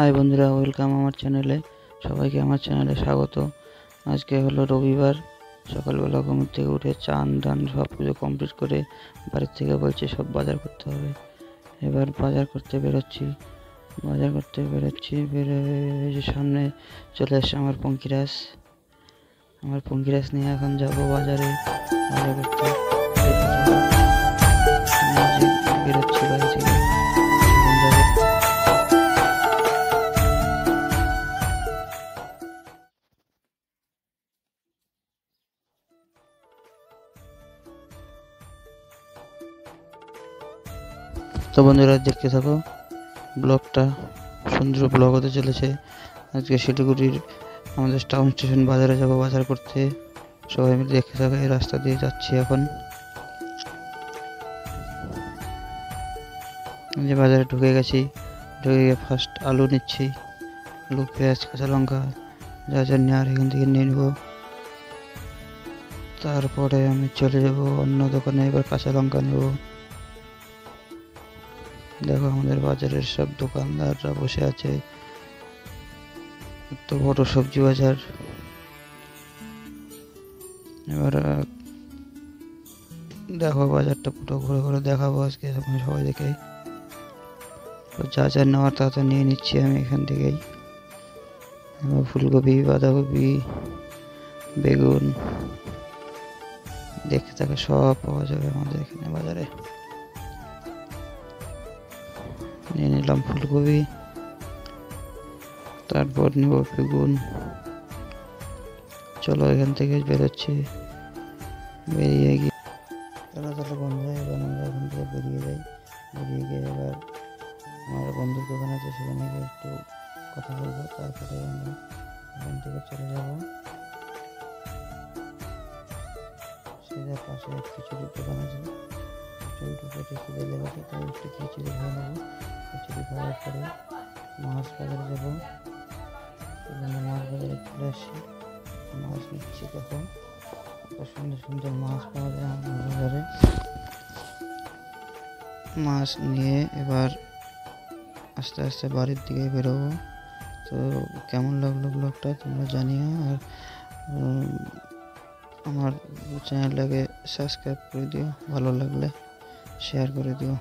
High বন্ধুরা, welcome আমার চ্যানেলে। সবাইকে আমার চ্যানেলে স্বাগত। আজকে হলো রবিবার। সকালবেলা ঘুম থেকে উঠে চান দান সব পুজো কমপ্লিট করে বাড়ির থেকে বলছে সব বাজার করতে হবে। এবার বাজার করতে বেরোচ্ছি। বেরোয় যে সামনে চলে আসছে আমার পঙ্কিরাজ নিয়ে এখন যাব বাজারে বাজার করতে। বেরোচ্ছি বাড়ি থেকে। তো বন্ধুরা, দেখতে থাকো ব্লগটা। সুন্দর ব্লগ হতে চলেছে। আজকে শিলিগুড়ির আমাদের টাউন স্টেশন বাজারে যাব বাজার করতে। সবাই মিলে দেখতে থাকো। এই রাস্তা দিয়ে যাচ্ছি এখন। যে বাজারে ঢুকে গেছি। ঢুকে গিয়ে ফার্স্ট আলু নিচ্ছি। আলু, পেঁয়াজ, কাঁচা লঙ্কা যা যা নেওয়ার এখান থেকে নিয়ে নেবো। তারপরে আমি চলে যাব অন্য দোকানে। এবার কাঁচা লঙ্কা নেব। দেখো আমাদের বাজারের সব দোকানদাররা বসে আছে। এত বড় সবজি বাজার। এবার দেখো বাজারটা পুরো ঘুরে ঘুরে দেখাবো আজকে সবাই দেখে। যা যা নেওয়ার তা নিয়ে নিচ্ছি আমি এখান থেকেই। ফুলকপি, বাঁধাকপি, বেগুন দেখতে থাকে সব পাওয়া যাবে আমাদের এখানে বাজারে। নিয়ে নিলাম ফুলকপি, তারপর নেব বেগুন। চলো এখান থেকে বেরোচ্ছি। বেরিয়ে গিয়ে চলো বন্ধু, এবার আমরা এখান থেকে বেরিয়ে যাই। বেরিয়ে গিয়ে এবার আমার বন্ধুর দোকান আছে, সেখানে গিয়ে একটু কথা বলবো। তারপরে আমরা এখান থেকে চলে যাব। সেটার পাশে এক খিচুড়ির দোকান আছে। খিচুড়িটা প্রচুর খিদে লেগেছে, তাই একটু খিচুড়ি খেয়ে নেবো। খিচুড়ি খাওয়ার পরে মাছ বাজারে যাবো। সেখানে মাছ বাজারে চলে আসছি। মাছ নিচ্ছি। তখন সুন্দর সুন্দর মাছ পাওয়া যায় আমাদের বাজারে। মাছ নিয়ে এবার আস্তে আস্তে বাড়ির দিকে বেরোবো। তো কেমন লাগলো ব্লগটা তোমরা জানিও। আর আমার চ্যানেলটাকে সাবস্ক্রাইব করে দিও, ভালো লাগলে শেয়ার করে দিও।